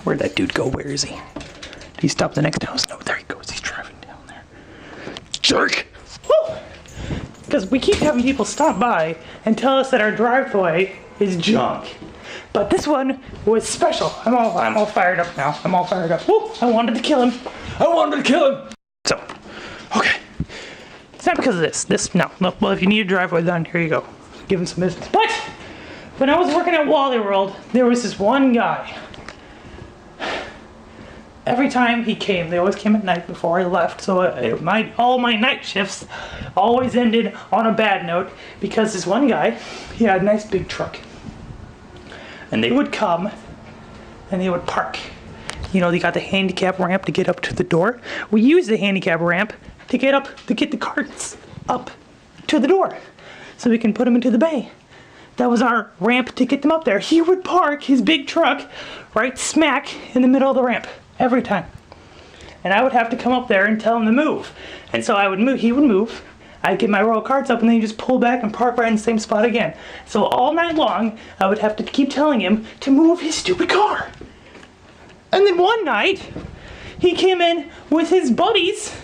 Where'd that dude go? Where is he? Did he stop the next house? No, there he goes. He's driving down there. Jerk! Because we keep having people stop by and tell us that our driveway is junk. But this one was special. I'm all fired up now. I'm all fired up. Woo! I wanted to kill him. I wanted to kill him! So, okay. It's not because of this. No. Well, if you need a driveway done, here you go. Give him some business. But when I was working at Wally World, there was this one guy. Every time he came, they always came at night before I left, so all my night shifts always ended on a bad note, because this one guy, he had a nice big truck. And they would come, and they would park. You know, they got the handicap ramp to get up to the door. We used the handicap ramp to get the carts up to the door, so we can put them into the bay. That was our ramp to get them up there. He would park his big truck right smack in the middle of the ramp. Every time. And I would have to come up there and tell him to move. And so I would move, he would move, I'd get my row of carts up, and then he'd just pull back and park right in the same spot again. So all night long, I would have to keep telling him to move his stupid car. And then one night, he came in with his buddies,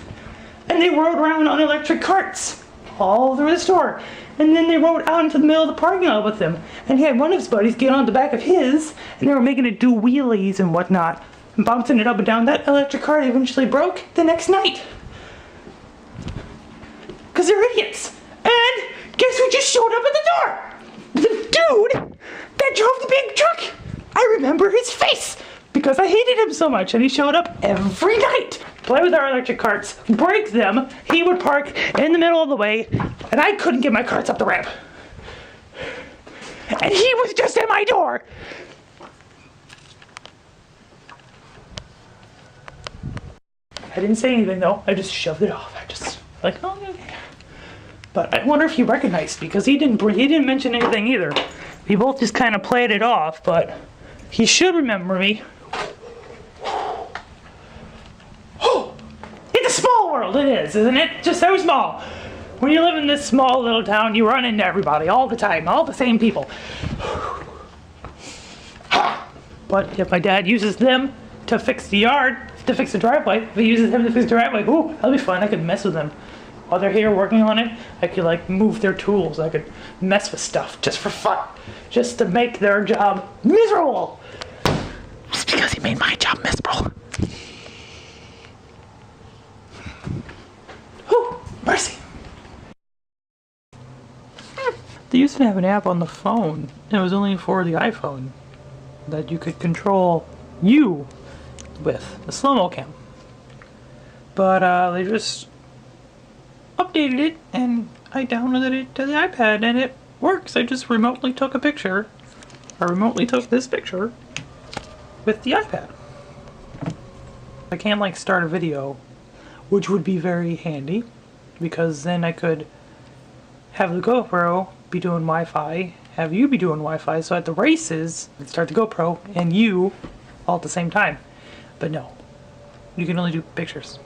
and they rode around on electric carts all through the store. And then they rode out into the middle of the parking lot with him. And he had one of his buddies get on the back of his, and they were making it do wheelies and whatnot. Bouncing it up and down. That electric car eventually broke the next night. Because they're idiots. And guess who just showed up at the door? The dude that drove the big truck. I remember his face because I hated him so much, and he showed up every night. Play with our electric carts, break them. He would park in the middle of the way, and I couldn't get my carts up the ramp. And he was just at my door. I didn't say anything though, I just shoved it off. I just, like, oh, okay. But I wonder if he recognized, because he didn't mention anything either. We both just kind of played it off, but he should remember me. It's a small world, it is, isn't it? Just so small. When you live in this small little town, you run into everybody all the time, all the same people. But if my dad uses them to fix the yard, to fix the driveway, if he uses him to fix the driveway, ooh, that'll be fun. I could mess with them. While they're here working on it, I could like move their tools. I could mess with stuff just for fun. Just to make their job miserable. Just because he made my job miserable. Whew, mercy. They used to have an app on the phone. It was only for the iPhone that you could control you with the slow-mo cam. But they just updated it, and I downloaded it to the iPad, and it works. I just remotely took a picture. I remotely took this picture with the iPad. I can't like start a video, which would be very handy, because then I could have the GoPro be doing Wi-Fi, have you be doing Wi-Fi, so at the races, I'd start the GoPro and you all at the same time. But no, you can only do pictures.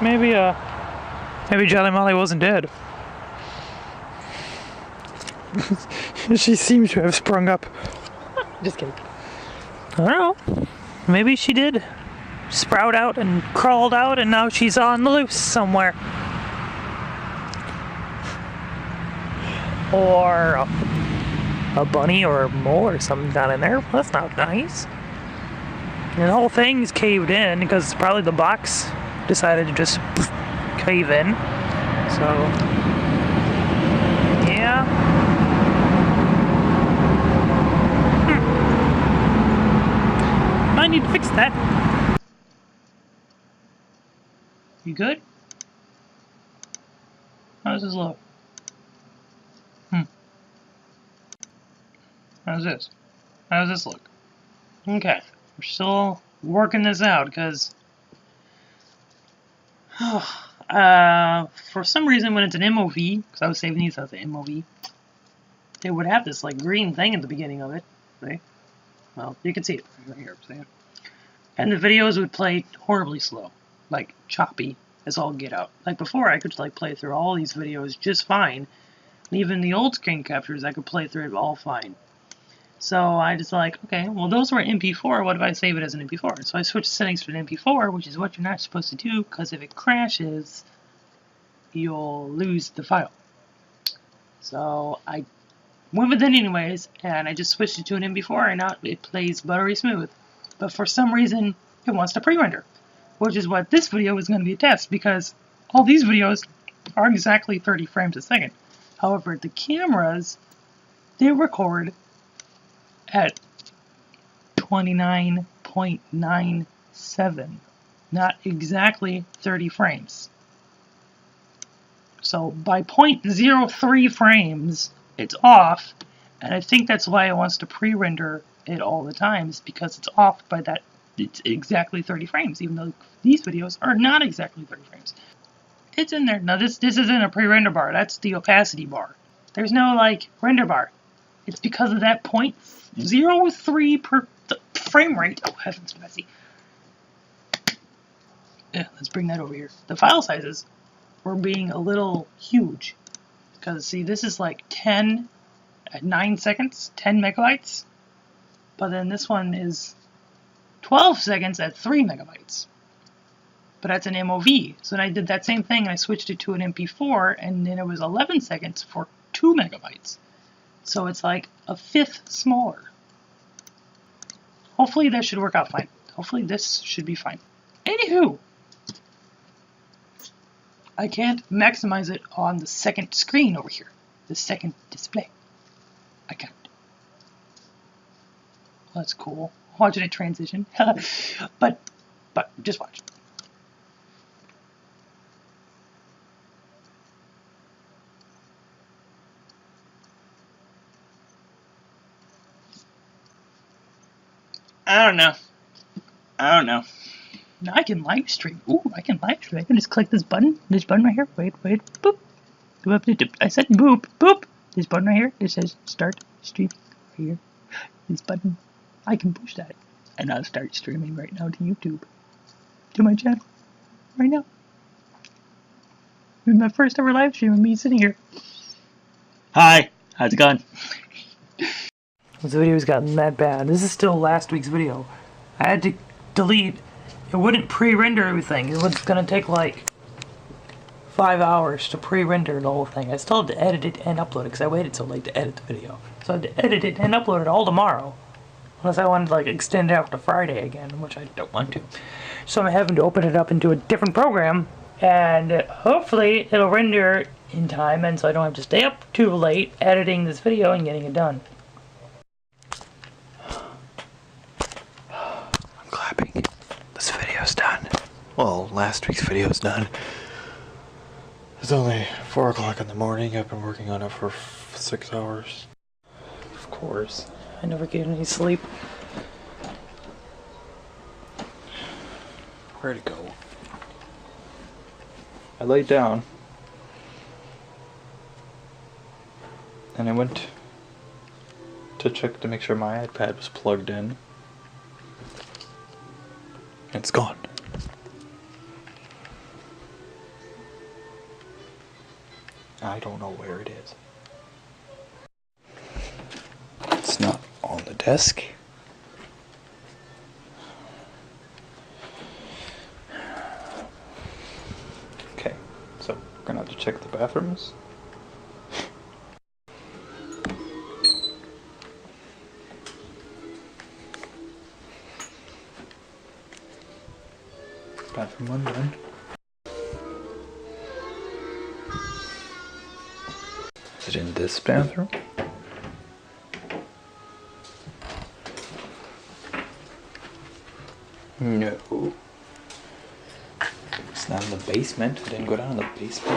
Maybe Jelly Molly wasn't dead. She seems to have sprung up. Just kidding. I don't know. Maybe she did sprout out and crawled out, and now she's on the loose somewhere. Or a bunny or a mole or something down in there. That's not nice. And the whole thing's caved in because probably the box decided to just cave in. So, yeah. I need to fix that. You good? How does this look? How's this? How does this look? Okay. We're still working this out because for some reason when it's an MOV, because I was saving these as an MOV, they would have this like green thing at the beginning of it. See? Well, you can see it right here. See? And the videos would play horribly slow, like choppy as all get out. Like before, I could like play through all these videos just fine. And even the old screen captures, I could play through it all fine. So I just like, okay, well those were MP4, what if I save it as an MP4? So I switched settings to an MP4, which is what you're not supposed to do, because if it crashes, you'll lose the file. So I went with it anyways, and I just switched it to an MP4, and now it plays buttery smooth. But for some reason, it wants to pre-render, which is what this video is going to be a test, because all these videos are exactly 30 frames a second. However, the cameras, they record at 29.97, not exactly 30 frames. So by 0.03 frames, it's off, and I think that's why it wants to pre-render it all the time, is because it's off by that, it's exactly 30 frames, even though these videos are not exactly 30 frames. It's in there. Now this isn't a pre-render bar, that's the opacity bar. There's no like render bar. It's because of that 0.03 per frame rate. Oh heavens, Bessie. Yeah, let's bring that over here. The file sizes were being a little huge. Because see, this is like 10 at 9 seconds, 10 megabytes. But then this one is 12 seconds at 3 megabytes. But that's an MOV. So then I did that same thing, and I switched it to an MP4, and then it was 11 seconds for 2 megabytes. So it's like a fifth smaller. Hopefully that should work out fine. Hopefully this should be fine. Anywho, I can't maximize it on the second screen over here. The second display. I can't. Well, that's cool. Watching it transition. but just watch. I don't know. Now I can live stream. Ooh, I can live stream. I can just click this button right here. Wait, boop. I said boop, boop. This button right here, it says start streaming right here. This button, I can push that. And I'll start streaming right now to YouTube. To my channel. Right now. This is my first ever live stream of me sitting here. Hi, how's it going? This video's gotten that bad. This is still last week's video. I had to delete. It wouldn't pre-render everything. It was gonna take like 5 hours to pre-render the whole thing. I still had to edit it and upload it because I waited so late to edit the video. So I had to edit it and upload it all tomorrow. Unless I wanted to like extend it out to Friday again, which I don't want to. So I'm having to open it up into a different program, and hopefully it'll render in time, and so I don't have to stay up too late editing this video and getting it done. I'm clapping. This video's done. Well, last week's video's done. It's only 4 o'clock in the morning. I've been working on it for 6 hours. Of course. I never get any sleep. Where'd it go? I laid down. And I went to check to make sure my iPad was plugged in. It's gone. I don't know where it is. It's not on the desk. Okay, so we're gonna have to check the bathrooms. Bathroom one done. Is it in this bathroom? No. It's not in the basement. I didn't go down in the basement.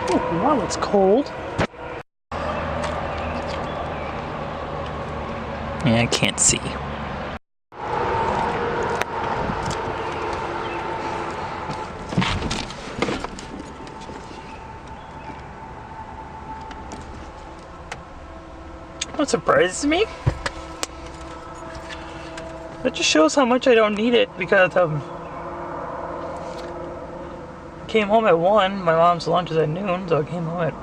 Oh, wow, it's cold. Yeah, I can't see. What surprises me? It just shows how much I don't need it because came home at 1. My mom's lunch is at noon, so I came home at,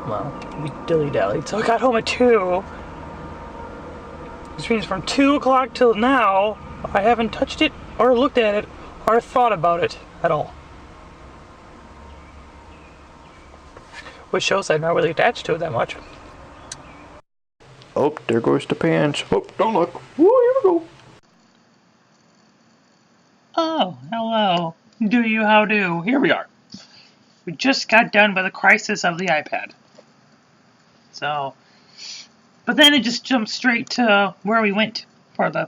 well, we dilly-dallied. So I got home at 2. Which means from 2 o'clock till now, I haven't touched it or looked at it or thought about it at all. Which shows I'm not really attached to it that much. Oh, there goes the pants. Oh, don't look. Woo, here we go. Oh, hello. Do you how do? Here we are. We just got done with the crisis of the iPad. So, but then it just jumped straight to where we went for the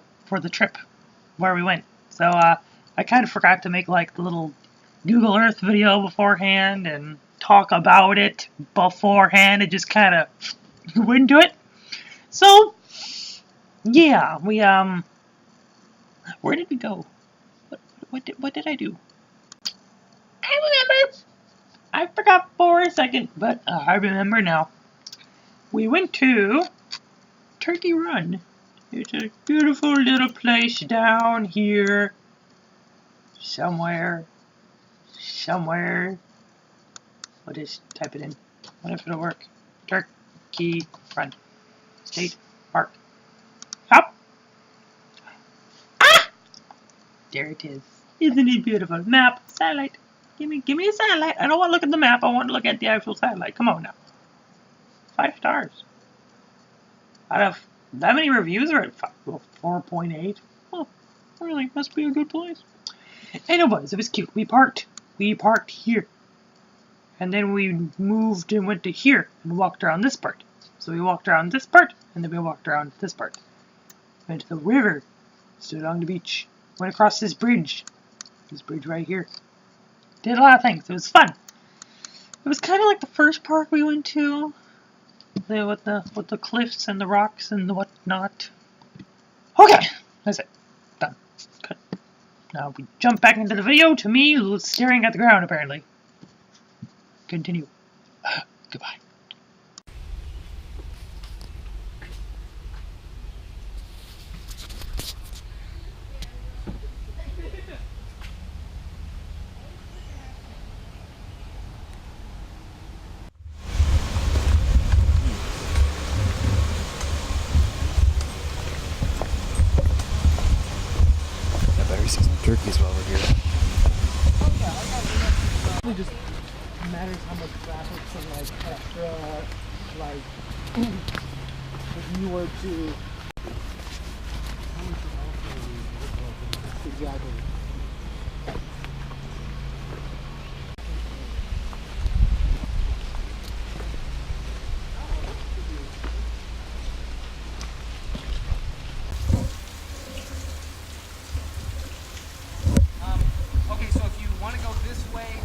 trip, where we went. So I kind of forgot to make like the little Google Earth video beforehand and talk about it beforehand. It just kind of went into it. So yeah, we where did we go? What did I do? I remember. I forgot for a second, but I remember now. We went to Turkey Run. It's a beautiful little place down here. Somewhere. I'll just type it in. What if it'll work? Turkey Run. State Park. Hop. Ah! There it is. Isn't it beautiful? Map. Satellite. Give me a satellite. I don't want to look at the map. I want to look at the actual satellite. Come on now. 5 stars. Out of that many reviews are at 4.8. Well, really, must be a good place. Anyways, it was cute. We parked here. And then we moved and went to here and walked around this part. So we walked around this part, and then we walked around this part. Went to the river. Stood along the beach. Went across this bridge. This bridge right here. Did a lot of things. It was fun. It was kind of like the first park we went to. With the cliffs and the rocks and the whatnot. Okay, that's it. Done. Good. Now we jump back into the video to me staring at the ground apparently. Continue. Goodbye. Turkeys while we're here. It just matters how much traffic and like extra, like if you were to exactly.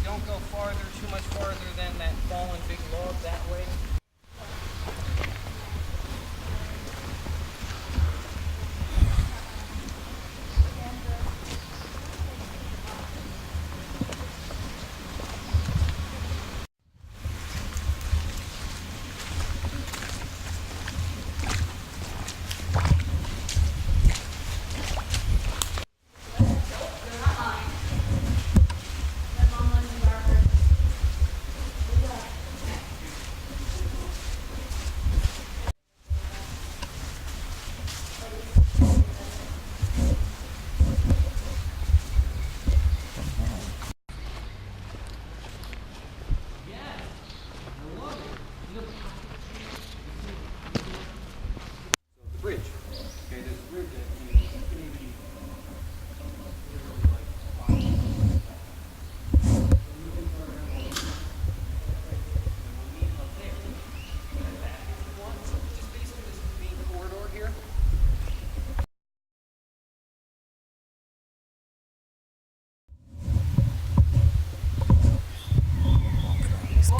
Don't go farther, too much farther than that fallen big log that way. Bridge. Okay, there's a bridge that you can maybe just basically this main corridor here. Let's go.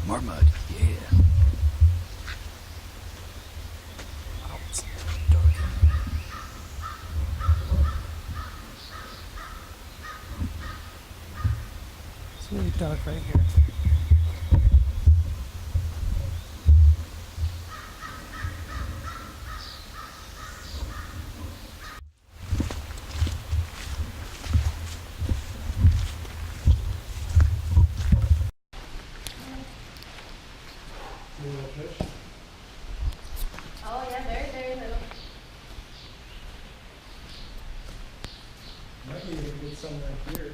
Marmot, yeah. Oh, it's dark in here. It's really dark right here. Oh yeah, very little. Might be able to get some right here.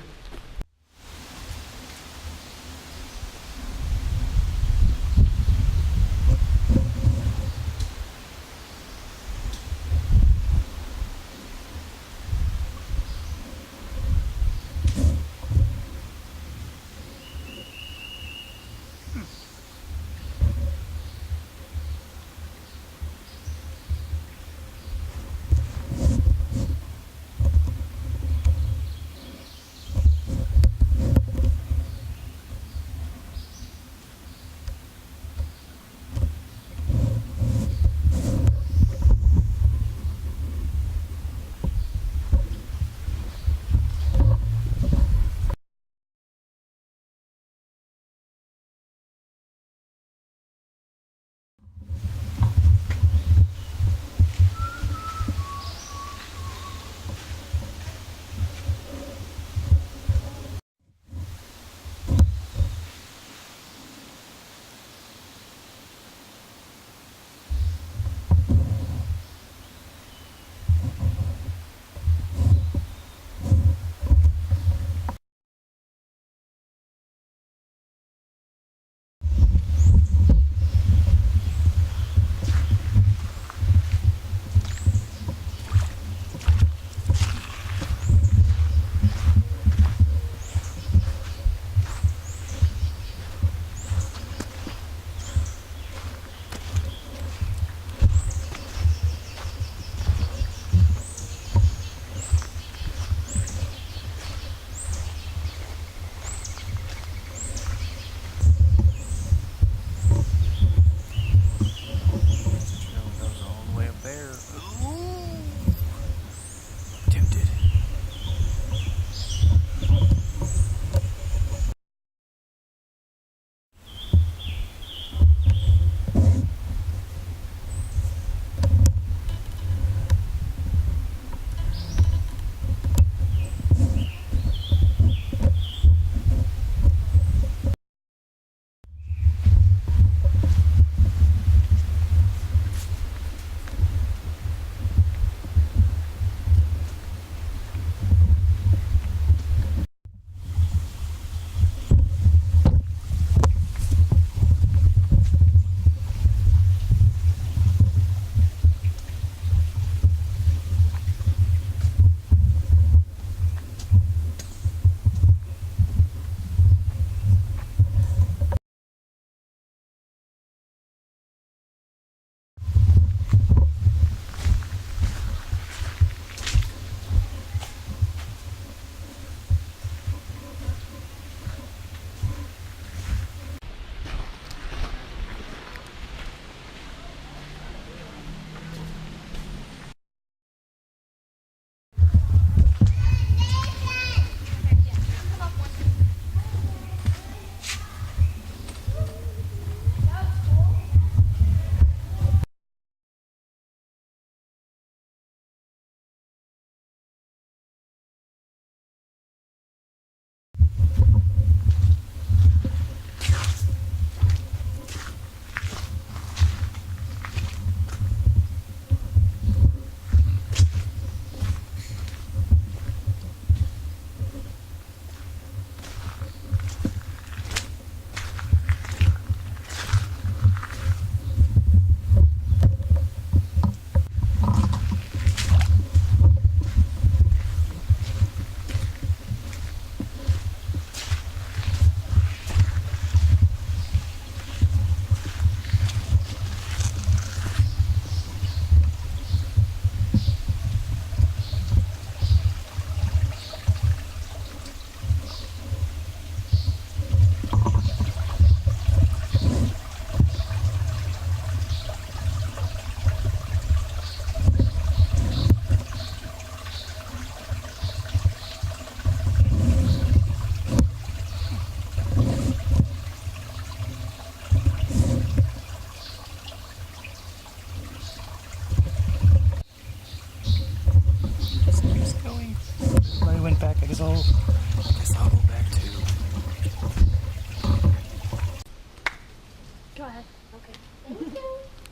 Go ahead. Okay. Thank you.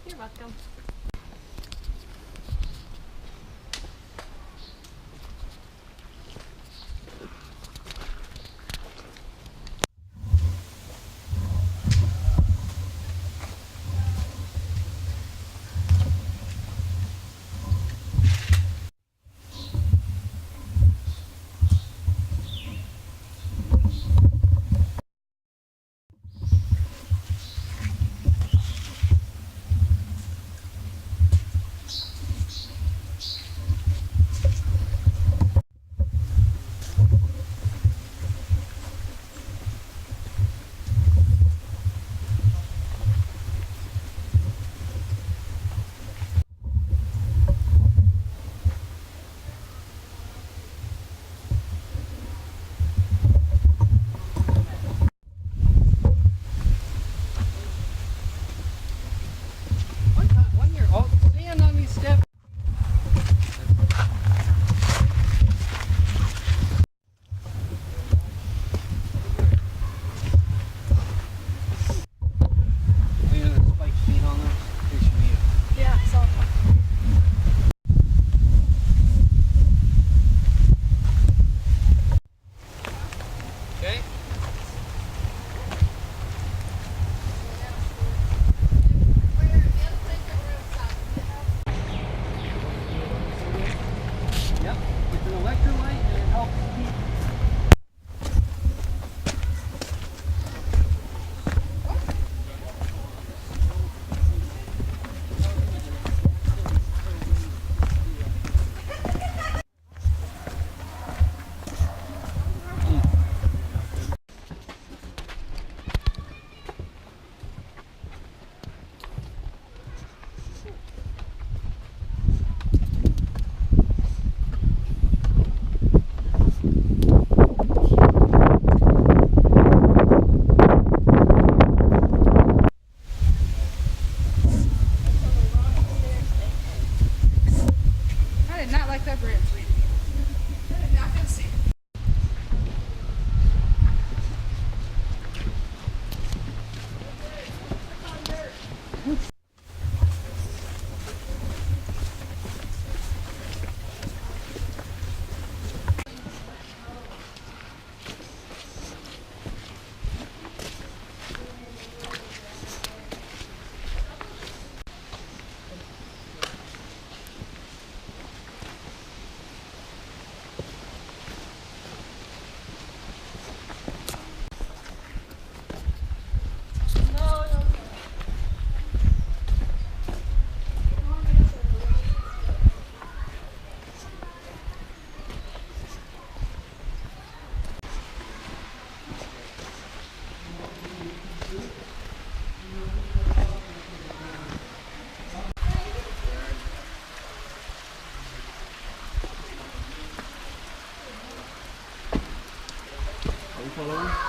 You're welcome. One year old, stand on these steps. Yeah, so. Okay. Yep, it's an electrolyte and it helps keep. I did not like that bridge.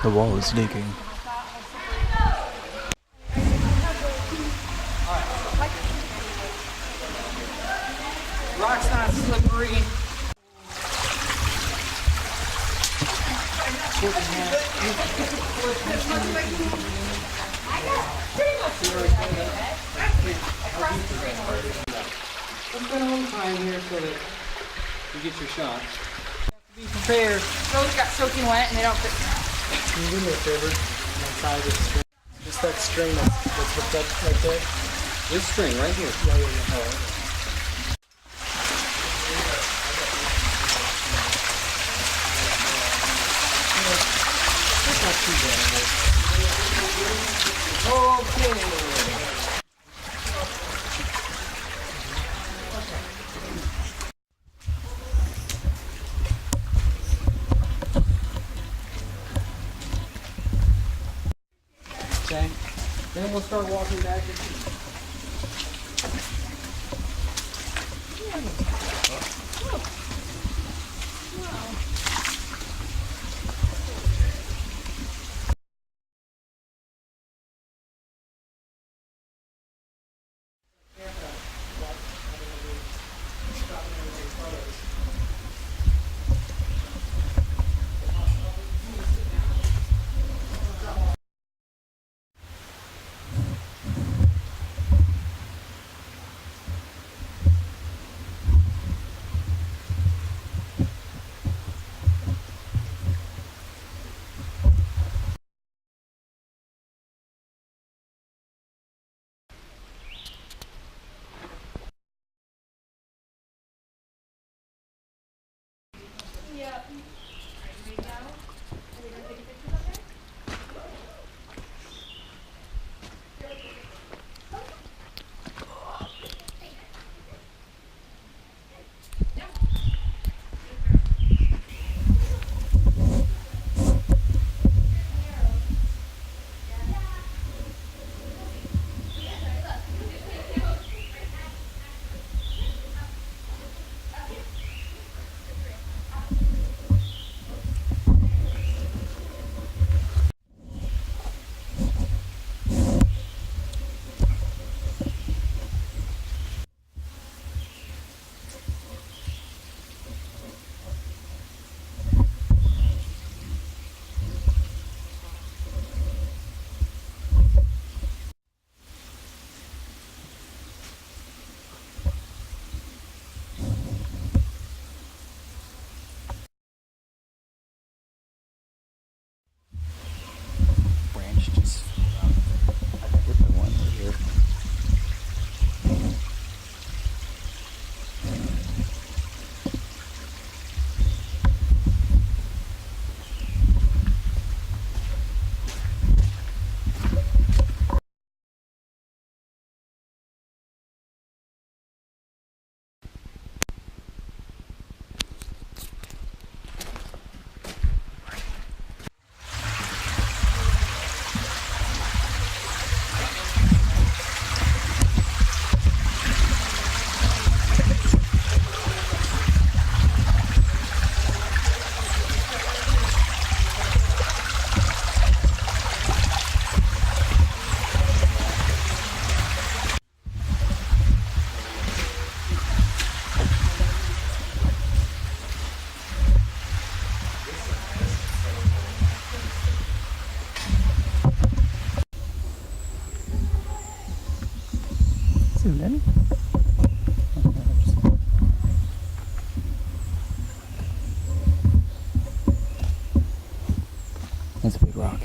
The wall is leaking. Rock's not slippery. Let's spend a little time here so that you get your shot. Be prepared. Those got soaking wet and they don't fit. Can you do me a favor? And tie this string. Just that string that's hooked up right there. This string right here. Yeah, yeah, yeah. Oh, it's not too bad. Okay. Okay. Then we'll start walking back. Branch just. I think it's the one right here. Zoom in. That's a big rock.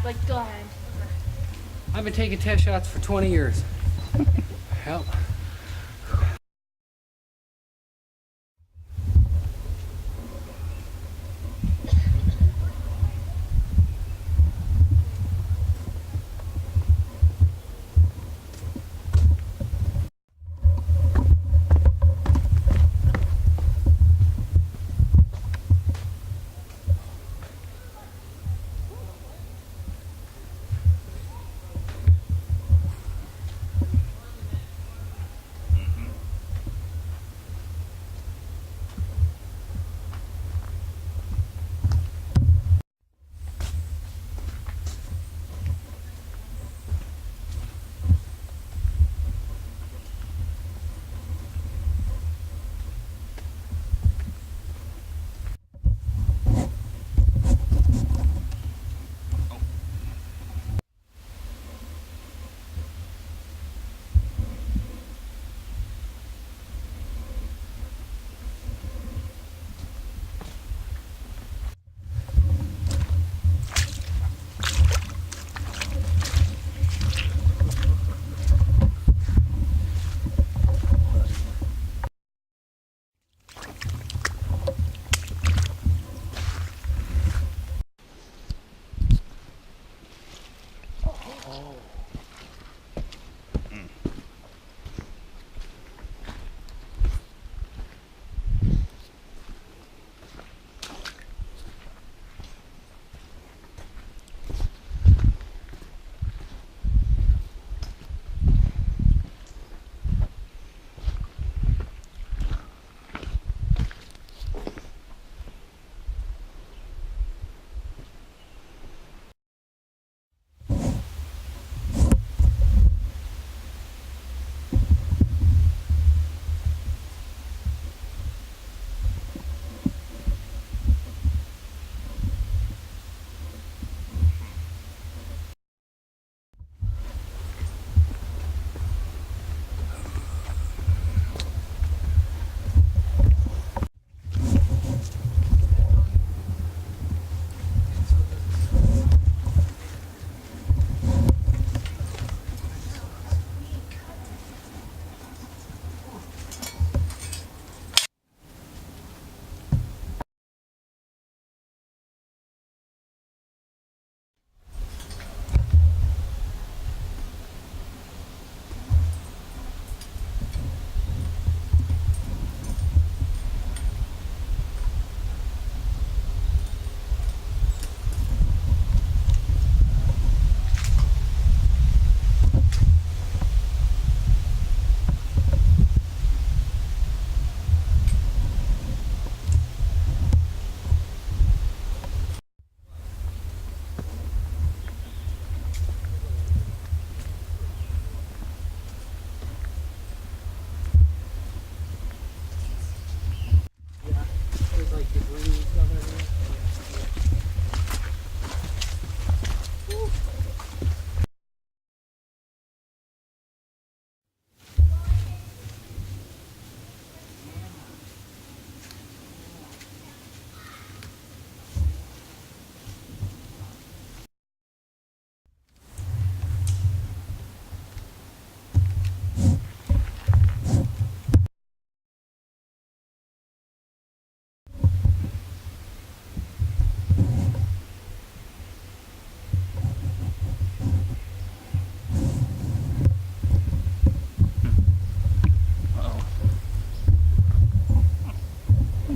like, go ahead. I've been taking test shots for 20 years. Help.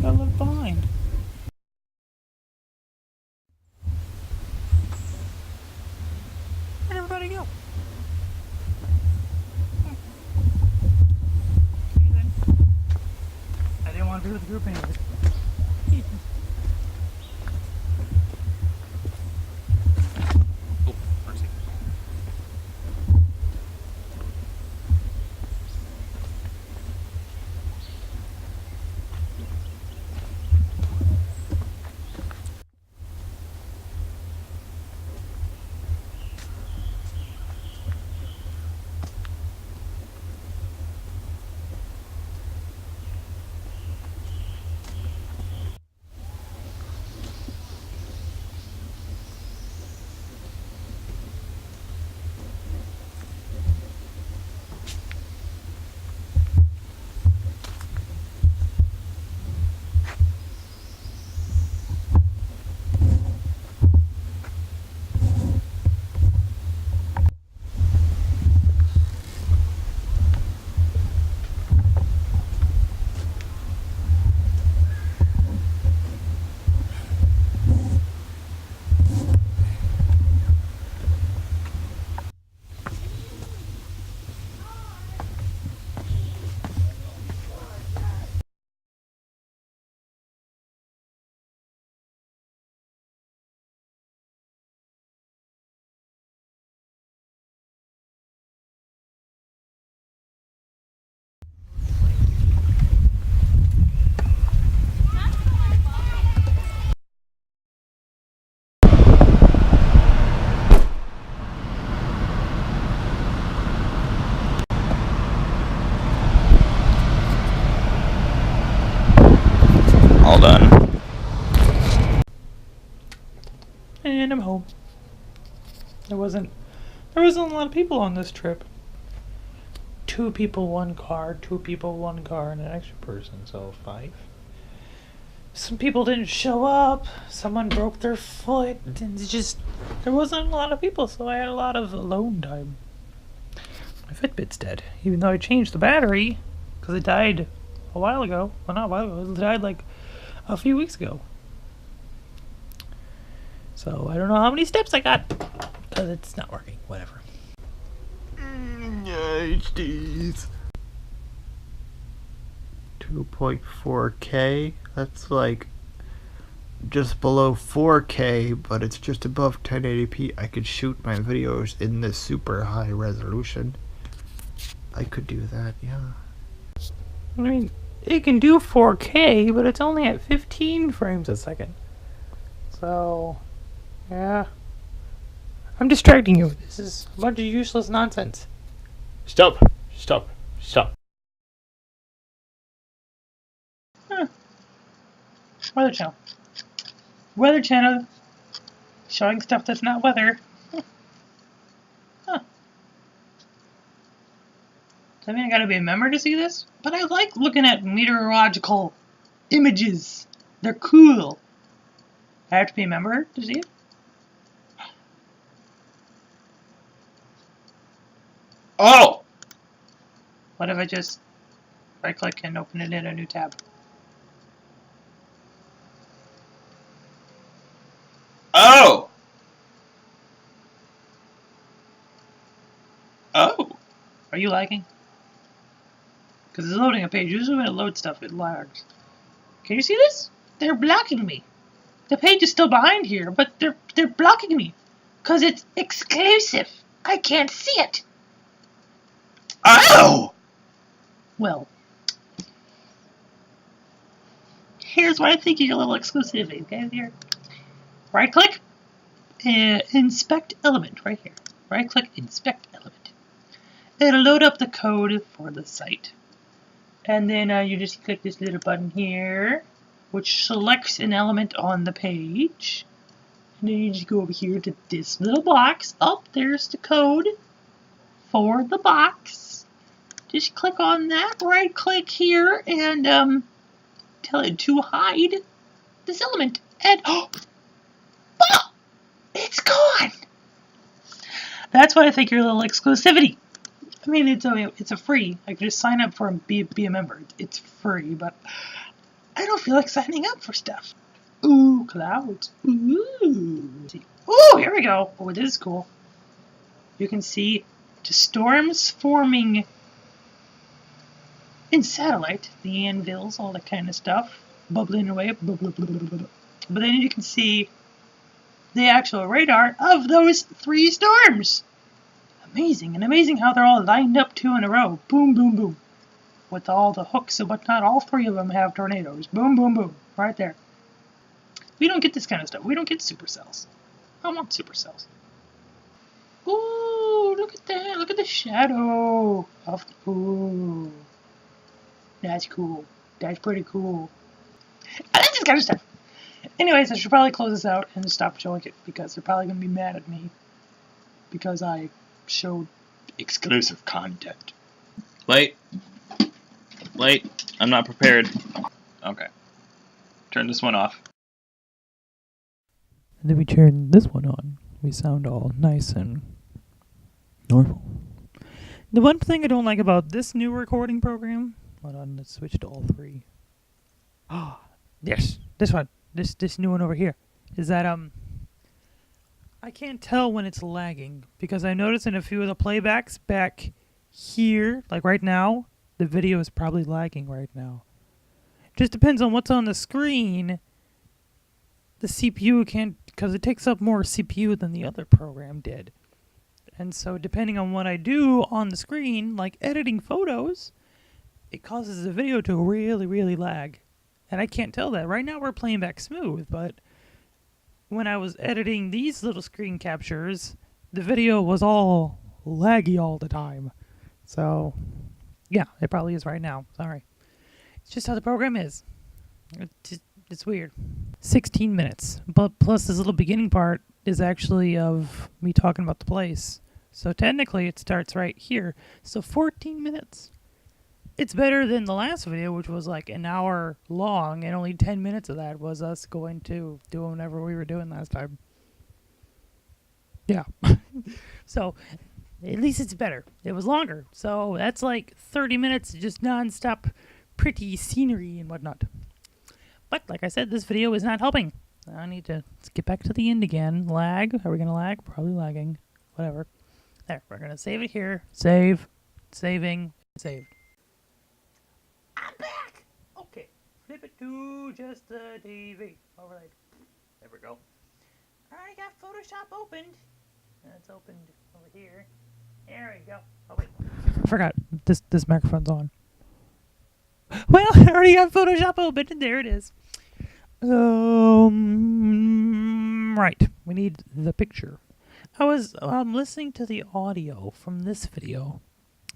I look behind. Where'd everybody go? I didn't want to be with the group anyways. All done. And I'm home. There wasn't a lot of people on this trip. 2 people, 1 car, 2 people, 1 car, and an extra person, so 5. Some people didn't show up, someone broke their foot, and there wasn't a lot of people, so I had a lot of alone time. My Fitbit's dead, even though I changed the battery, because it died a while ago. Well, not a while ago, it died like a few weeks ago. So I don't know how many steps I got, because it's not working, whatever. HDs. 2.4K. That's like just below 4K, but it's just above 1080p. I could shoot my videos in this super high resolution. I could do that, yeah. I mean, it can do 4K, but it's only at 15 frames a second. So, yeah. I'm distracting you. This is a bunch of useless nonsense. Stop. Weather Channel. Weather Channel. Showing stuff that's not weather. Huh. Does that mean I gotta be a member to see this? But I like looking at meteorological images. They're cool. I have to be a member to see it? Oh! What if I just right click and open it in a new tab? Oh! Oh! Are you lagging? Because it's loading a page. Usually when it loads stuff, it lags. Can you see this? They're blocking me. The page is still behind here, but they're blocking me. Because it's exclusive. I can't see it. Oh! Well, here's what I think of your little exclusivity. Okay, here. Right click, inspect element right here. Right click, inspect element. It'll load up the code for the site. And then you just click this little button here, which selects an element on the page. And then you just go over here to this little box. Oh, there's the code for the box. Just click on that, right click here, and tell it to hide this element. And oh, it's gone. That's what I think your little exclusivity. I mean, it's a free. I could just sign up for and be a member. It's free, but I don't feel like signing up for stuff. Ooh, clouds. Ooh. Ooh, here we go. Oh, this is cool. You can see the storms forming in satellite, the anvils, all that kind of stuff, bubbling away. But then you can see the actual radar of those 3 storms. Amazing, and amazing how they're all lined up 2 in a row. Boom, boom, boom. With all the hooks and whatnot, all 3 of them have tornadoes. Boom, boom, boom. Right there. We don't get this kind of stuff. We don't get supercells. I want supercells. Ooh, look at that. Look at the shadow of the... Ooh. That's cool. That's pretty cool. I like this kind of stuff. Anyways, I should probably close this out and stop showing it because they're probably going to be mad at me because I showed exclusive content. Wait. I'm not prepared. Okay. Turn this one off. And then we turn this one on. We sound all nice and normal. The one thing I don't like about this new recording program... Hold on, let's switch to all 3. Ah, yes, this one. This new one over here. Is that, I can't tell when it's lagging. Because I noticed in a few of the playbacks back here, like right now, the video is probably lagging right now. Just depends on what's on the screen. The CPU can't, because it takes up more CPU than the other program did. And so depending on what I do on the screen, like editing photos, it causes the video to really lag. And I can't tell that. Right now we're playing back smooth, but when I was editing these little screen captures, the video was all laggy all the time. So, yeah, it probably is right now. Sorry. It's just how the program is. It's weird. 16 minutes. But plus this little beginning part is actually of me talking about the place. So technically it starts right here. So 14 minutes. It's better than the last video, which was like an hour long, and only 10 minutes of that was us going to do whatever we were doing last time. Yeah. So at least it's better. It was longer. So that's like 30 minutes just non-stop pretty scenery and whatnot. But like I said, this video is not helping. I need to get back to the end again. Lag. Are we going to lag? Probably lagging. Whatever. There. We're going to save it here. Save. Saving. Saved. I'm back! Okay. Flip it to just the TV. Overlay. There we go. Alright, got Photoshop opened. It's opened over here. There we go. Oh, wait. I forgot. This microphone's on. Well, I already got Photoshop open, and there it is. Right. We need the picture. I was listening to the audio from this video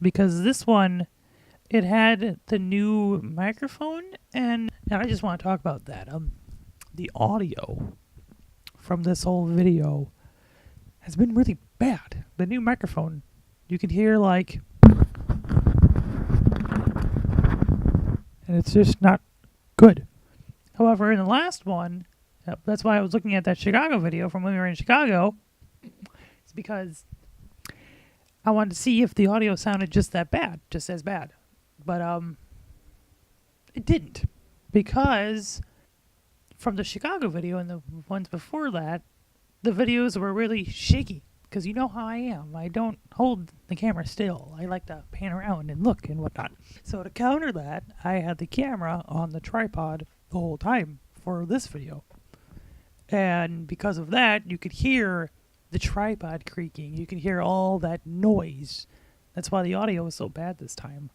because this one, it had the new microphone, and I just want to talk about that. The audio from this whole video has been really bad. The new microphone, you can hear like, and it's just not good. However, in the last one, that's why I was looking at that Chicago video from when we were in Chicago. It's because I wanted to see if the audio sounded just that bad, just as bad. But it didn't, because from the Chicago video and the ones before that, the videos were really shaky. Because you know how I am. I don't hold the camera still. I like to pan around and look and whatnot. So to counter that, I had the camera on the tripod the whole time for this video. And because of that, you could hear the tripod creaking. You could hear all that noise. That's why the audio was so bad this time.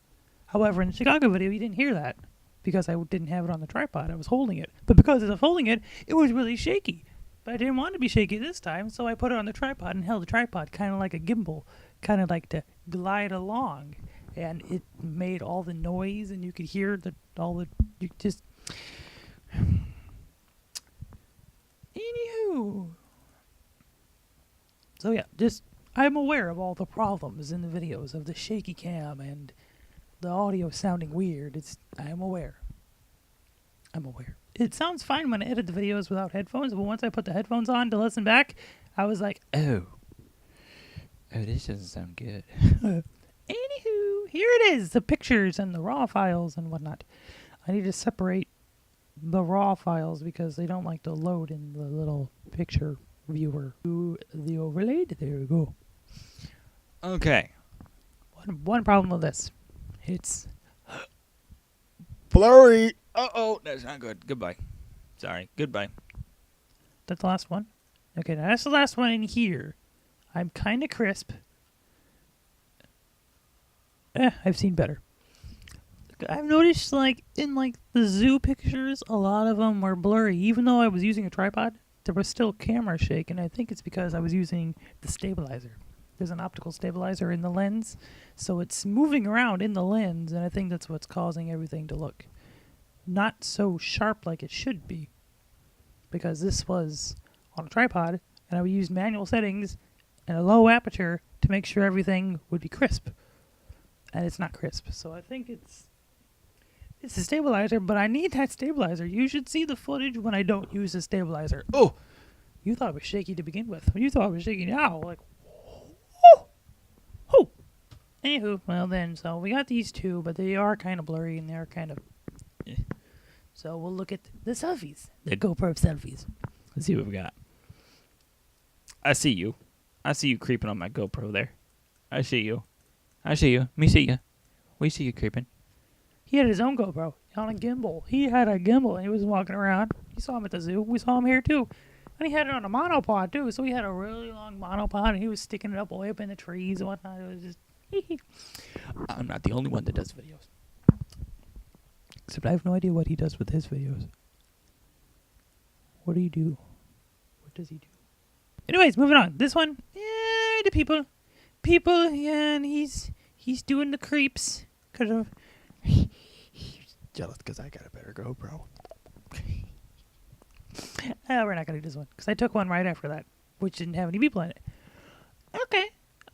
However, in the Chicago video, you didn't hear that because I didn't have it on the tripod. I was holding it. But because I was holding it, it was really shaky. But I didn't want it to be shaky this time, so I put it on the tripod and held the tripod kind of like a gimbal, kind of like to glide along. And it made all the noise, and you could hear you just... Anywho. So yeah, I'm aware of all the problems in the videos of the shaky cam and the audio sounding weird. I'm aware. It sounds fine when I edit the videos without headphones, but once I put the headphones on to listen back, I was like, oh, this doesn't sound good. Anywho, here it is, the pictures and the raw files and whatnot. I need to separate the raw files because they don't like to load in the little picture viewer. Do the overlay, there we go. Okay. One problem with this. It's Blurry. Uh-oh, that's not good. Goodbye. Sorry. Goodbye. That's the last one? Okay, now that's the last one in here. I'm kind of crisp. I've seen better. I've noticed, in the zoo pictures, a lot of them were blurry. Even though I was using a tripod, there was still camera shake, and I think it's because I was using the stabilizer. There's an optical stabilizer in the lens, so it's moving around in the lens, and I think that's what's causing everything to look not so sharp like it should be, because this was on a tripod and I would use manual settings and a low aperture to make sure everything would be crisp, and it's not crisp. So I think it's a stabilizer, but I need that stabilizer. You should see the footage when I don't use the stabilizer. Oh, you thought it was shaky to begin with. You thought it was shaky now, like, oh. Anywho, well then, so we got these two, but they are kind of blurry and they're kind of So we'll look at the selfies. The GoPro selfies. Let's see what we got. I see you. I see you creeping on my GoPro there. I see you. Me see you. We see you creeping. He had his own GoPro on a gimbal. He had a gimbal and he was walking around. You saw him at the zoo. We saw him here too. And he had it on a monopod too. So he had a really long monopod and he was sticking it up way up in the trees and whatnot. It was just... I'm not the only one that does videos. Except I have no idea what he does with his videos. What do you do? What does he do? Anyways, moving on. This one, the people, yeah, and he's doing the creeps. He's jealous because I got a better GoPro. we're not gonna do this one because I took one right after that, which didn't have any people in it.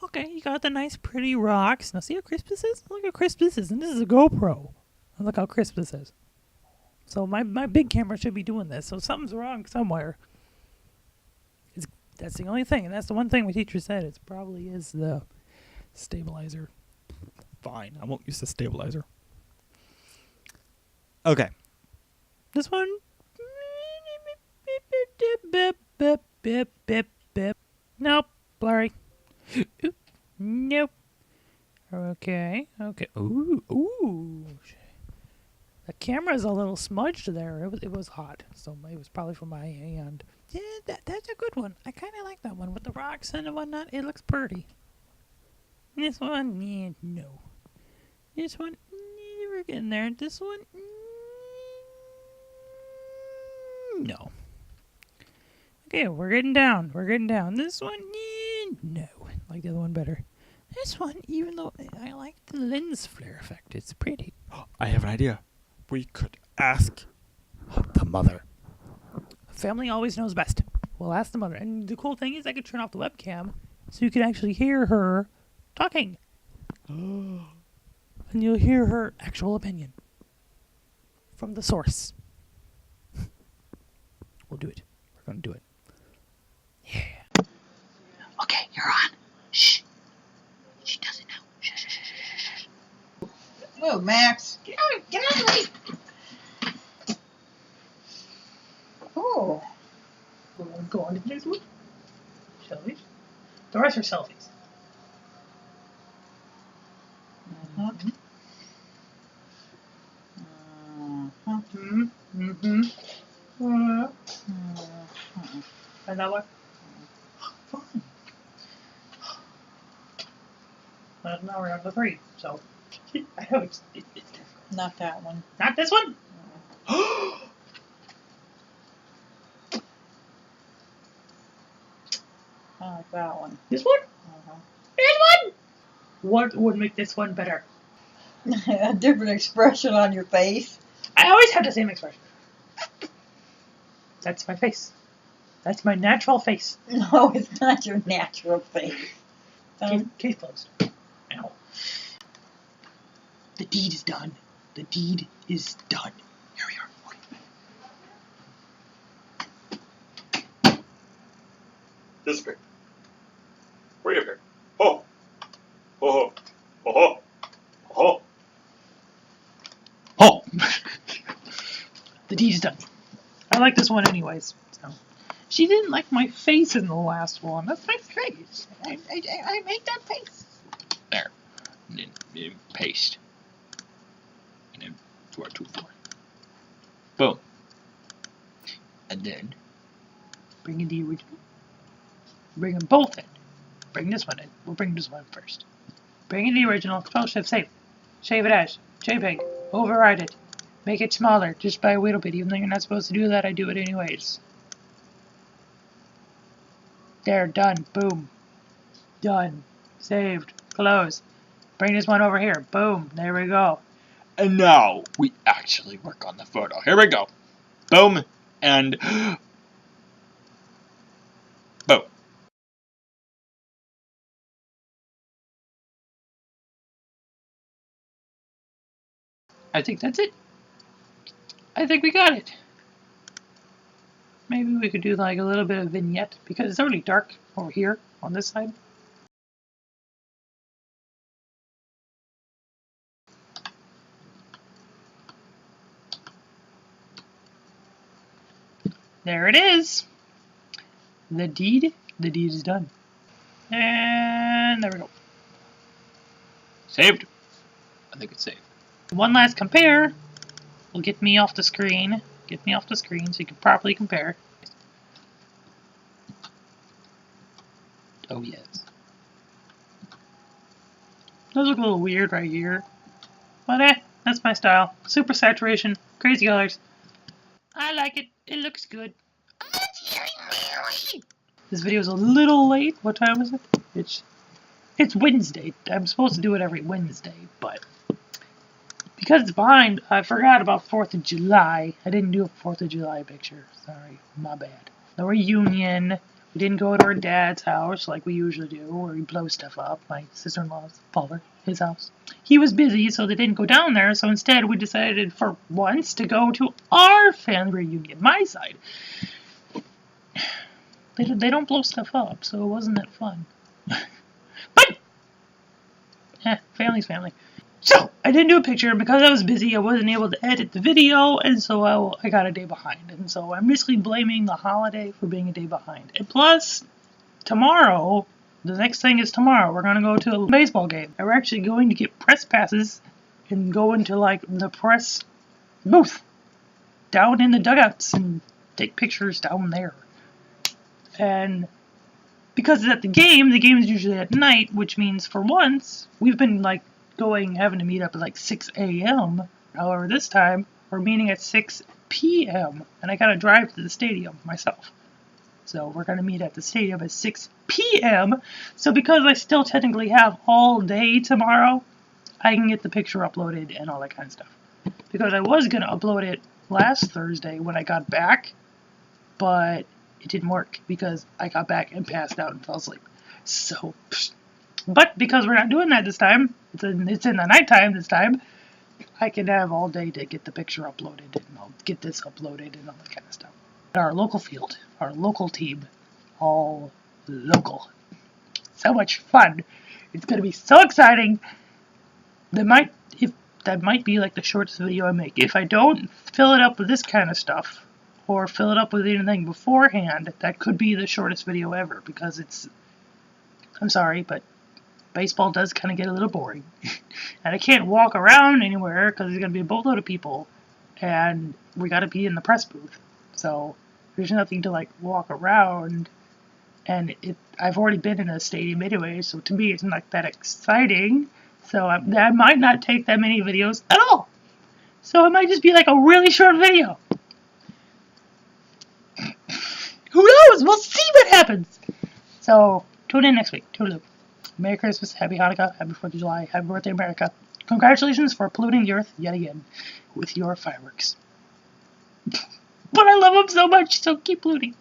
Okay, you got the nice pretty rocks. Now see how crisp this is? Look how crisp this is, and this is a GoPro. And look how crisp this is. So my big camera should be doing this, so something's wrong somewhere. That's the only thing, and that's the one thing my teacher said. It probably is the stabilizer. Fine, I won't use the stabilizer. Okay. This one. Nope, blurry. Nope. Okay. Ooh. The camera's a little smudged there. It was hot, so it was probably from my hand. Yeah, that's a good one. I kind of like that one with the rocks and whatnot. It looks pretty. This one, no. This one, we're getting there. This one, no. Okay, we're getting down. This one, no. I like the other one better. This one, even though I like the lens flare effect, it's pretty. I have an idea. We could ask the mother. Family always knows best. We'll ask the mother. And the cool thing is I could turn off the webcam so you can actually hear her talking. And you'll hear her actual opinion from the source. We'll do it. We're going to do it. Yeah. Okay, you're on. Shh. She doesn't know. Shh, shh, shh, shh, shh. Move, Max. Get out of the way. Oh. We'll go on to the next one. Shall we? The rest are selfies. Mm-hmm. And that one? Fine. Well, now we're on the 3, so. I know it's difficult. Not that one. Not this one? I like that one. This one? Uh-huh. This one? What would make this one better? A different expression on your face. I always have the same expression. That's my face. That's my natural face. No, it's not your natural face. Case closed. Ow. The deed is done. The deed is done. Here we are. Disappear. Reappear. Ho! Ho ho! Ho ho! Ho! Oh! The deed is done. I like this one anyways. So. She didn't like my face in the last one. That's my face. I make that face. There. And then paste. And then 424. Boom. And then Bring in the original. Bring them both in. Bring this one in. We'll bring this one first. Bring in the original. Control Shift Save. Save it as JPEG. Override it. Make it smaller just by a little bit. Even though you're not supposed to do that, I do it anyways. There, done. Boom. Done. Saved. Close. Bring this one over here. Boom. There we go. and now we actually work on the photo. Here we go. Boom and boom. I think that's it. I think we got it. Maybe we could do like a little bit of vignette because it's already dark over here on this side. There it is. The deed is done. And there we go. Saved? I think it's saved. One last compare will get me off the screen. Get me off the screen so you can properly compare. Oh yes. Those look a little weird right here. But that's my style. Super saturation, crazy colors. I like it. It looks good. This video is a little late. What time is it? It's Wednesday. I'm supposed to do it every Wednesday, but because it's behind, I forgot about 4th of July. I didn't do a 4th of July picture. Sorry, my bad. The reunion. We didn't go to our dad's house like we usually do, where we blow stuff up. My sister-in-law's father, his house. He was busy, so they didn't go down there. So instead, we decided for once to go to our family reunion, my side. They don't blow stuff up, so it wasn't that fun. But family's family. So I didn't do a picture because I was busy. I wasn't able to edit the video, and so I got a day behind. And so I'm basically blaming the holiday for being a day behind. And plus, tomorrow, the next thing is tomorrow. We're gonna go to a baseball game. And we're actually going to get press passes and go into like the press booth down in the dugouts and take pictures down there. And because it's at the game is usually at night, which means for once we've been like having to meet up at like 6 a.m. However, this time we're meeting at 6 p.m. and I gotta drive to the stadium myself. So we're gonna meet at the stadium at 6 p.m. So because I still technically have all day tomorrow, I can get the picture uploaded and all that kind of stuff. Because I was gonna upload it last Thursday when I got back, but it didn't work because I got back and passed out and fell asleep. So, but because we're not doing that this time, it's in the nighttime this time, I can have all day to get the picture uploaded, and I'll get this uploaded and all that kind of stuff. Our local field, our local team, all local. So much fun. It's going to be so exciting. That might be like the shortest video I make. If I don't fill it up with this kind of stuff, or fill it up with anything beforehand, that could be the shortest video ever, because I'm sorry, but baseball does kind of get a little boring. And I can't walk around anywhere because there's going to be a boatload of people. And we got to be in the press booth. So there's nothing to like walk around. And I've already been in a stadium anyway, so to me it's not that exciting. So I might not take that many videos at all. So it might just be like a really short video. Who knows? We'll see what happens. So tune in next week. Toodaloo. Merry Christmas, Happy Hanukkah, Happy 4th of July, Happy Birthday, America. Congratulations for polluting the earth yet again with your fireworks. But I love them so much, so keep polluting.